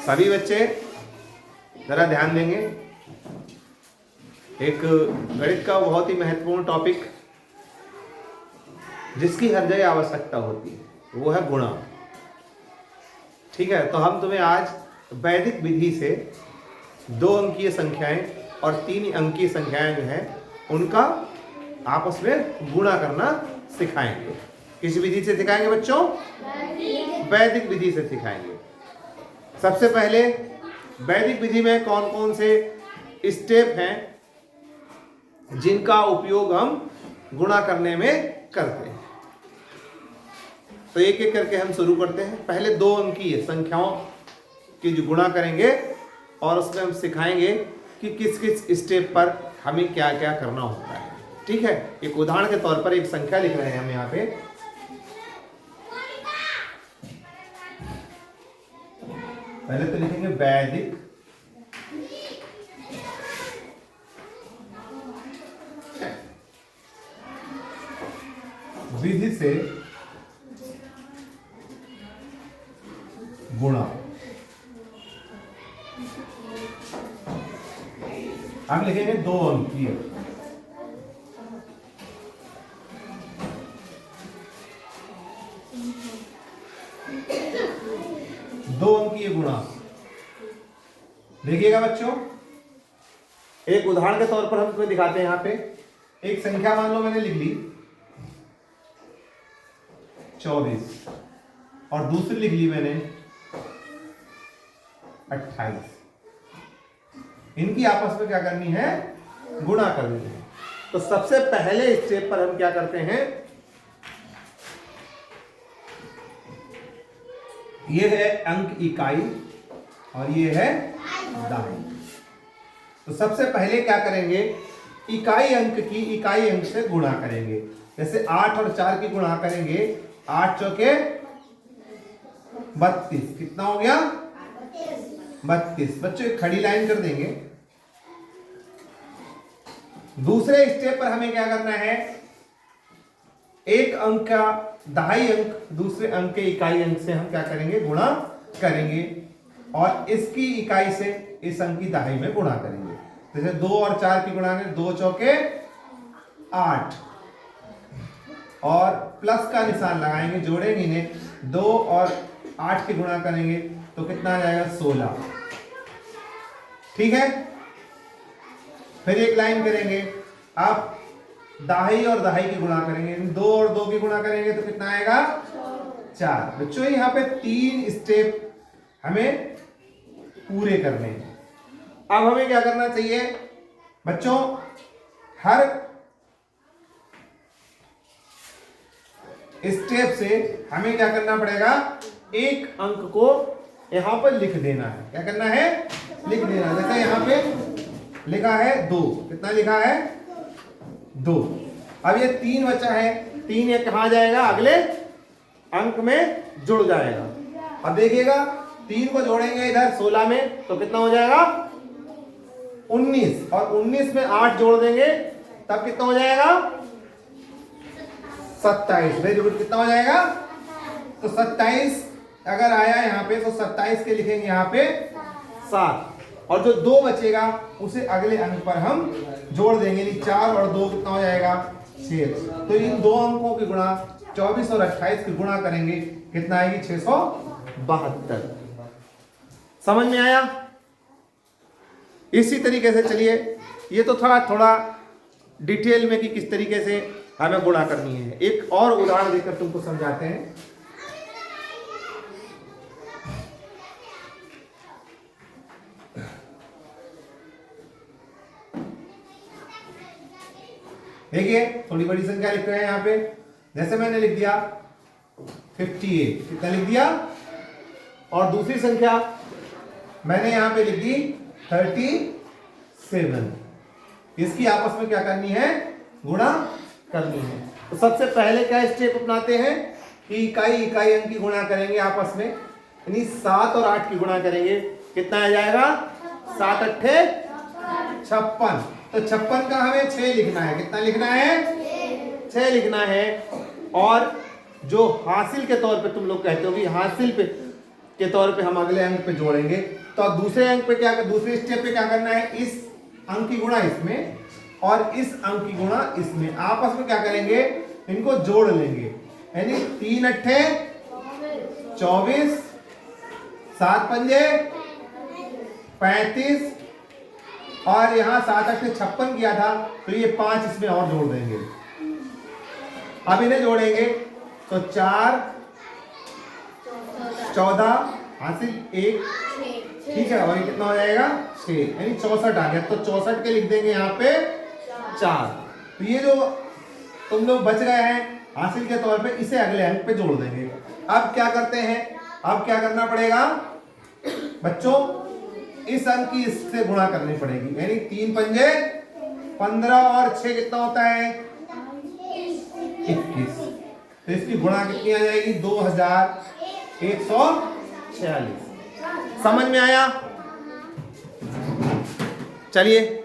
सभी बच्चे जरा ध्यान देंगे। एक गणित का बहुत ही महत्वपूर्ण टॉपिक जिसकी हर जगह आवश्यकता होती है वो है गुणा। ठीक है, तो हम तुम्हें आज वैदिक विधि से 2 अंकीय संख्याएं और 3 अंकीय संख्याएं जो है उनका आपस में गुणा करना सिखाएंगे। किस विधि से सिखाएंगे बच्चों? वैदिक विधि से सिखाएंगे। सबसे पहले वैदिक विधि में कौन कौन से स्टेप हैं जिनका उपयोग हम गुणा करने में करते हैं, तो एक एक करके हम शुरू करते हैं। पहले 2 अंकीय संख्याओं की जो गुणा करेंगे और उसमें हम सिखाएंगे कि किस किस स्टेप पर हमें क्या क्या करना होता है। ठीक है, एक उदाहरण के तौर पर एक संख्या लिख रहे हैं हम यहाँ पे। पहले तो लिखेंगे वैदिक विधि से गुणा। अब लिखेंगे 2 अंकीय। गुणा देखिएगा बच्चों, एक उदाहरण के तौर पर हम तुम्हें दिखाते हैं। यहां पे एक संख्या मान लो मैंने लिख ली 24 और दूसरी लिख ली मैंने 28। इनकी आपस में क्या करनी है? गुणा करनी है। तो सबसे पहले स्टेप पर हम क्या करते हैं, ये है अंक इकाई और ये है दहाई। तो सबसे पहले क्या करेंगे, इकाई अंक की इकाई अंक से गुणा करेंगे। जैसे 8 और 4 की गुणा करेंगे, 8 चौके 32, कितना हो गया? 32। बच्चों एक खड़ी लाइन कर देंगे। दूसरे स्टेप पर हमें क्या करना है, एक अंक का दहाई अंक दूसरे अंक के इकाई अंक से हम क्या करेंगे? गुणा करेंगे और इसकी इकाई से इस अंक की दहाई में गुणा करेंगे। जैसे 2 और 4 की गुणा करें, 2 चौके 8 और प्लस का निशान लगाएंगे, जोड़ेंगे इन्हें। 2 और 8 की गुणा करेंगे तो कितना आ जाएगा? 16। ठीक है, फिर एक लाइन करेंगे, आप दहाई और दहाई की गुणा करेंगे, 2 और 2 की गुणा करेंगे तो कितना आएगा? 4। बच्चों यहाँ पे 3 स्टेप हमें पूरे करने हैं। अब हमें क्या करना चाहिए बच्चों, हर स्टेप से हमें क्या करना पड़ेगा, एक अंक को यहां पर लिख देना है। क्या करना है? लिख देना। जैसे यहां पे लिखा है 2, कितना लिखा है? 2। अब ये 3 बचा है, 3 ये कहां जाएगा? अगले अंक में जुड़ जाएगा। अब देखिएगा 3 को जोड़ेंगे इधर 16 में तो कितना हो जाएगा? 19। और 19 में 8 जोड़ देंगे तब कितना हो जाएगा? 27। Very good. कितना हो जाएगा? तो 27 अगर आया यहाँ पे तो 27 के लिखेंगे यहाँ पे 7 और जो 2 बचेगा उसे अगले अंक पर हम जोड़ देंगे। 4 और 2 कितना हो जाएगा? 6। तो इन 2 अंकों की गुणा 24 और 28 की गुणा करेंगे, कितना आएगी? 672। समझ में आया? इसी तरीके से चलिए, ये तो थोड़ा डिटेल में कि किस तरीके से हमें गुणा करनी है। एक और उदाहरण देकर तुमको समझाते हैं। देखिए थोड़ी बड़ी संख्या लिख रहे हैं यहाँ पे। जैसे मैंने लिख दिया 58, कितना लिख दिया? और दूसरी संख्या मैंने यहां पे लिख दी 37। इसकी आपस में क्या करनी है? गुणा करनी है। तो सबसे पहले क्या स्टेप अपनाते हैं कि इकाई इकाई अंक की गुणा करेंगे आपस में, यानी 7 और 8 की गुणा करेंगे, कितना आ जाएगा? 7 अट्ठे 56। तो 56 का हमें 6 लिखना है। कितना लिखना है? 6 लिखना है। और जो हासिल के तौर पे तुम लोग कहते हो कि हासिल पे के तौर पे हम अगले अंक पे जोड़ेंगे। तो अब दूसरे अंक पे दूसरे स्टेप पे क्या करना है, इस अंक की गुणा इसमें और इस अंक की गुणा इसमें, आपस में क्या करेंगे, इनको जोड़ लेंगे। यानी 3 अट्ठे 24, 7 पंजे 35 और यहाँ 7 अट्ठे 56 किया था, तो ये 5 इसमें और जोड़ देंगे। अब इन्हें जोड़ेंगे तो 4 14 हासिल 1, ठीक है, और ये कितना हो जाएगा 6, यानी 64 आ गया। तो 64 के लिख देंगे यहाँ पे 4। तो ये जो तुम लोग बच गए हैं हासिल के तौर पे, इसे अगले अंक पे जोड़ देंगे। अब क्या करते हैं, अब क्या करना पड़ेगा बच्चों, इस अंक की इससे गुणा करनी पड़ेगी। यानी 3 पंजे 15 और 6 कितना होता है 21। तो इसकी गुणा कितनी आ जाएगी 2146। समझ में आया? चलिए